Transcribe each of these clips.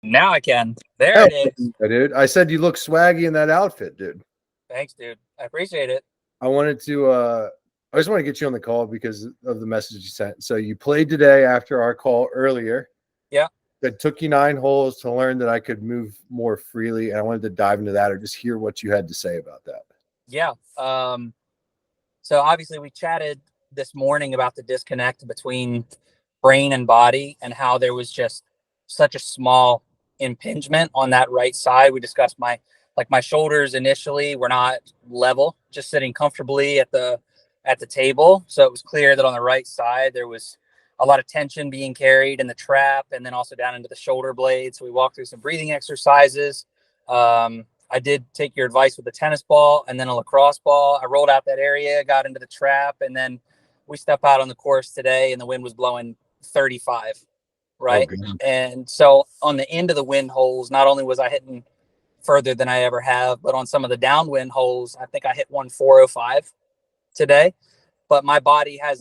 Now I can. There Hell, it is. dude. I said you look swaggy in that outfit, dude. Thanks, dude. I appreciate it. I wanted to I just want to get you on the call because of the message you sent. So you played today after our call earlier. Yeah. That took you 9 holes to learn that I could move more freely. And I wanted to dive into that or just hear what you had to say about that. Yeah. So obviously we chatted this morning about the disconnect between brain and body and how there was just such a small impingement on that right side. We discussed my shoulders initially were not level, just sitting comfortably at the table. So it was clear that on the right side there was a lot of tension being carried in the trap and then also down into the shoulder blade. So we walked through some breathing exercises. I did take your advice with the tennis ball and then a lacrosse ball. I rolled out that area, got into the trap, and then we step out on the course today and the wind was blowing 35, right? And so on the end of the wind holes, not only was I hitting further than I ever have, but on some of the downwind holes, I think I hit 405 today. But my body hasn't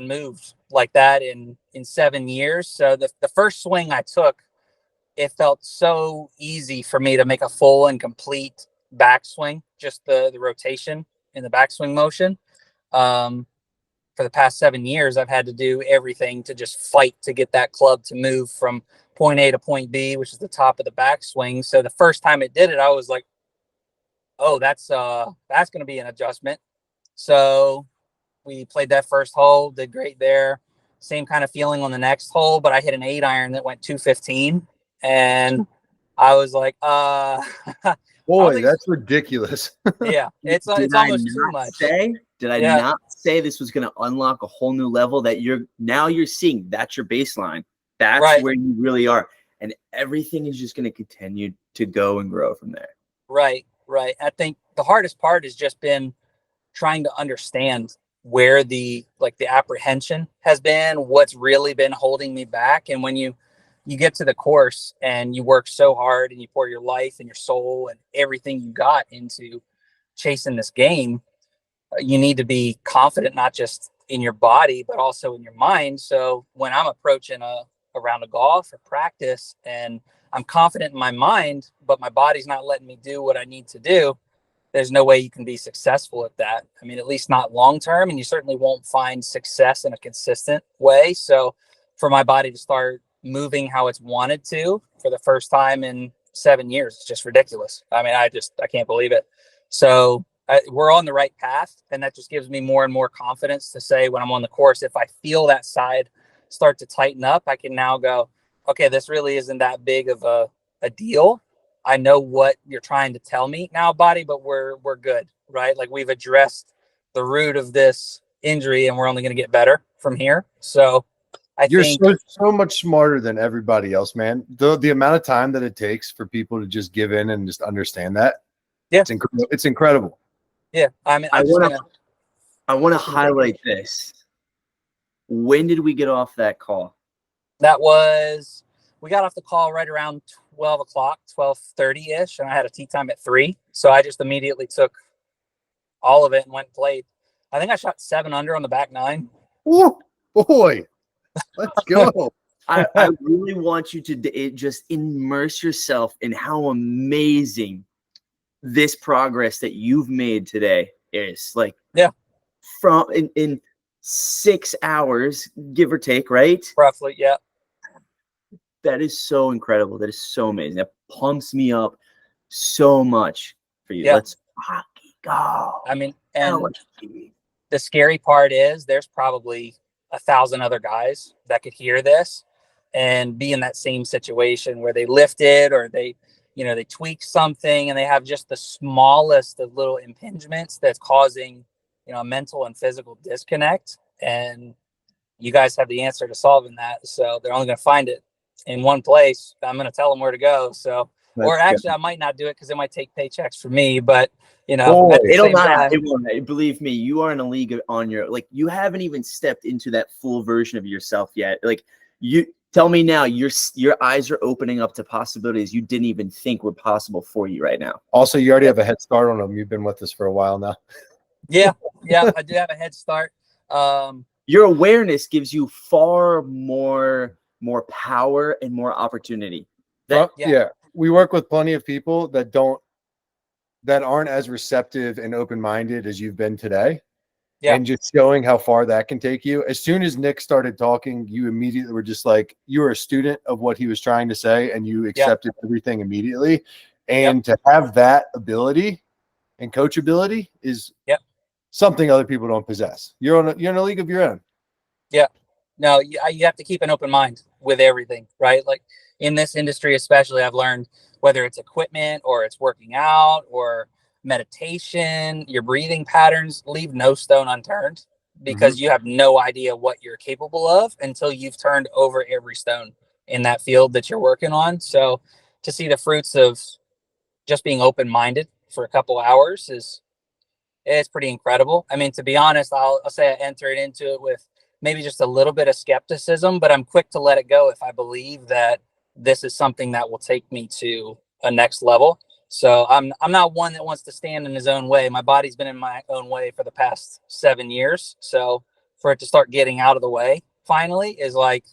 moved like that in 7 years. So the first swing I took, it felt so easy for me to make a full and complete backswing, just the rotation in the backswing motion. For the past 7 years, I've had to do everything to just fight to get that club to move from point A to point B, which is the top of the backswing. So the first time it did it, I was like, oh, that's going to be an adjustment. So we played that first hole, did great there. Same kind of feeling on the next hole, but I hit an 8-iron that went 215. And I was like, boy, that's ridiculous. Yeah, it's almost too much. Did I not say this was going to unlock a whole new level that you're seeing? That's your baseline. That's right. Where you really are. And everything is just going to continue to go and grow from there. Right. I think the hardest part has just been trying to understand where the apprehension has been, what's really been holding me back. And when you get to the course and you work so hard and you pour your life and your soul and everything you got into chasing this game, you need to be confident, not just in your body, but also in your mind. So when I'm approaching a round of golf or practice and I'm confident in my mind, but my body's not letting me do what I need to do, there's no way you can be successful at that. I mean, at least not long-term, and you certainly won't find success in a consistent way. So for my body to start moving how it's wanted to for the first time in 7 years, it's just ridiculous. I mean, I can't believe it. So we're on the right path, and that just gives me more and more confidence to say when I'm on the course, if I feel that side start to tighten up, I can now go, okay, this really isn't that big of a deal. I know what you're trying to tell me now, body, but we're good, right? Like we've addressed the root of this injury and we're only going to get better from here. So you're so much smarter than everybody else, man. The amount of time that it takes for people to just give in and just understand that. Yeah. It's incredible. Yeah. I mean, I want to highlight this. When did we get off that call? We got off the call right around 12 o'clock, 12:30 ish. And I had a tee time at 3. So I just immediately took all of it and went and played. I think I shot 7 under on the back 9. Ooh, boy. Let's go. I really want you to just immerse yourself in how amazing this progress that you've made today is. Like, yeah, from in 6 hours, give or take, right? Roughly, yeah. That is so incredible. That is so amazing. That pumps me up so much for you. Yeah. Let's fucking go. I mean, and the scary part is there's probably 1,000 other guys that could hear this and be in that same situation where they lifted or they tweak something and they have just the smallest of little impingements that's causing, a mental and physical disconnect. And you guys have the answer to solving that. So they're only going to find it in one place. I'm going to tell them where to go. So, I might not do it because it might take paychecks for me, but it'll not. It won't. Believe me, you are in a league on your, like, you haven't even stepped into that full version of yourself yet. Like, you tell me now, your eyes are opening up to possibilities you didn't even think were possible for you right now. Also, you already have a head start on them. You've been with us for a while now. Yeah, I do have a head start. Your awareness gives you far more more power and more opportunity. Yeah. We work with plenty of people that aren't as receptive and open-minded as you've been today. Yeah. And just showing how far that can take you. As soon as Nick started talking, you immediately were just like, you were a student of what he was trying to say, and you accepted everything immediately. And to have that ability and coachability is something other people don't possess. You're in a league of your own. Yeah. No, you have to keep an open mind with everything, right? Like in this industry, especially, I've learned whether it's equipment or it's working out or meditation, your breathing patterns, leave no stone unturned, because you have no idea what you're capable of until you've turned over every stone in that field that you're working on. So to see the fruits of just being open-minded for a couple hours it's pretty incredible. I mean, to be honest, I'll say I entered into it with maybe just a little bit of skepticism, but I'm quick to let it go if I believe that this is something that will take me to a next level. So I'm not one that wants to stand in his own way. My body's been in my own way for the past 7 years. So for it to start getting out of the way finally is like,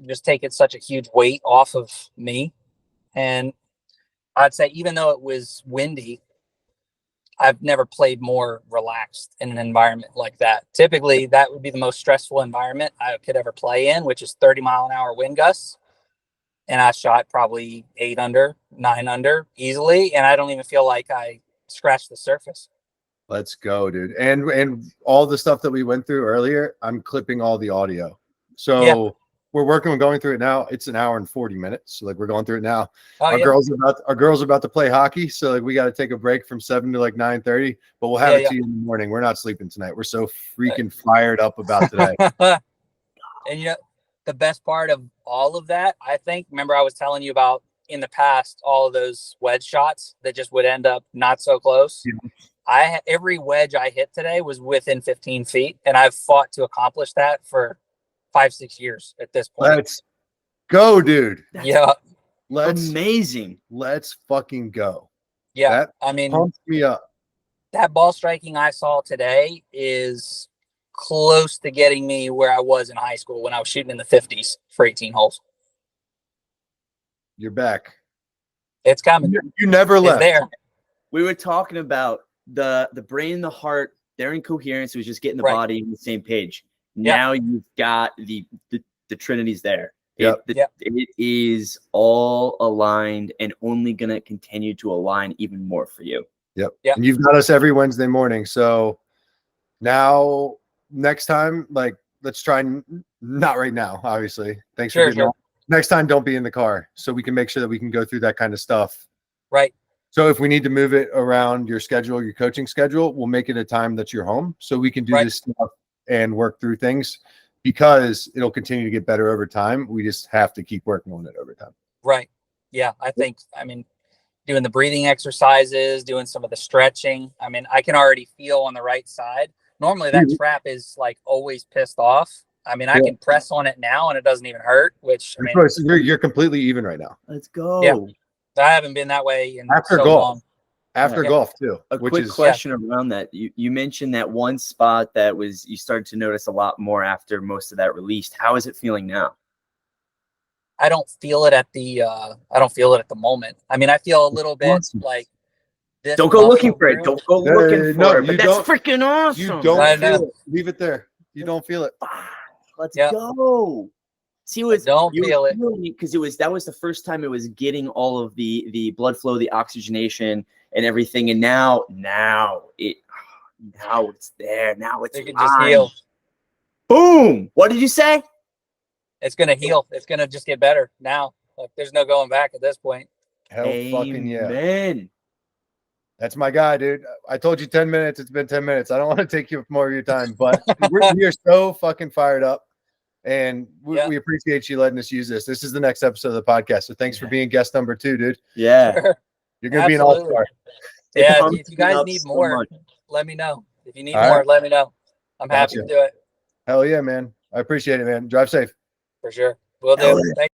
just taking such a huge weight off of me. And I'd say even though it was windy, I've never played more relaxed in an environment like that. Typically, that would be the most stressful environment I could ever play in, which is 30-mile-an-hour wind gusts. And I shot probably 8 under, 9 under easily. And I don't even feel like I scratched the surface. Let's go, dude. And all the stuff that we went through earlier, I'm clipping all the audio. So we're working on going through it now. It's an hour and 40 minutes. So like we're going through it now. Our girls are about to play hockey. So like we got to take a break from 7 to like 9:30, but we'll have it to you in the morning. We're not sleeping tonight. We're so freaking fired up about today. And the best part of all of that, I think, remember I was telling you about in the past, all of those wedge shots that just would end up not so close. Every wedge I hit today was within 15 feet, and I've fought to accomplish that for 5-6 years at this point. Let's go, dude. Amazing. Let's fucking go. Yeah. I mean, pumps me up. That ball striking I saw today is close to getting me where I was in high school when I was shooting in the 50s for 18 holes. You're back. It's coming. You never left. It's there. We were talking about the brain and the heart. They're in coherence. It was just getting the body on the same page. Now you've got the Trinity's there. It is all aligned and only going to continue to align even more for you. Yep. And you've got us every Wednesday morning. So now next time, like, let's try not right now, obviously. Thanks for getting on. Next time, don't be in the car so we can make sure that we can go through that kind of stuff. Right. So if we need to move it around your schedule, your coaching schedule, we'll make it a time that you're home so we can do this stuff and work through things, because it'll continue to get better over time. We just have to keep working on it over time. Right. Yeah. I mean, doing the breathing exercises, doing some of the stretching. I mean, I can already feel on the right side. Normally that trap is like always pissed off. I mean, I can press on it now and it doesn't even hurt, which I mean, you're completely even right now. Let's go. Yeah. I haven't been that way in after so golf. long. After golf too. A quick question around that. You mentioned that one spot that you started to notice a lot more after most of that released. How is it feeling now? I don't feel it at the moment. I mean, I feel a little bit like this. Don't go looking for it. Don't go looking for it. But that's freaking awesome. You don't feel it. Leave it there. You don't feel it. Let's go. See, don't feel it because that was the first time it was getting all of the blood flow, the oxygenation, and everything. And now it's there. Now it's just heal. Boom. What did you say? It's gonna heal. It's gonna just get better now. Like there's no going back at this point. Hell fucking yeah. Amen. That's my guy, dude. I told you 10 minutes. It's been 10 minutes. I don't want to take you more of your time, but we are so fucking fired up. And we appreciate you letting us use this. This is the next episode of the podcast. So thanks for being guest number 2, dude. Yeah. You're going to be an all-star. Yeah. If you guys need more, let me know. If you need more, let me know. I'm happy to do it. Hell yeah, man. I appreciate it, man. Drive safe. For sure. Will do. Thanks.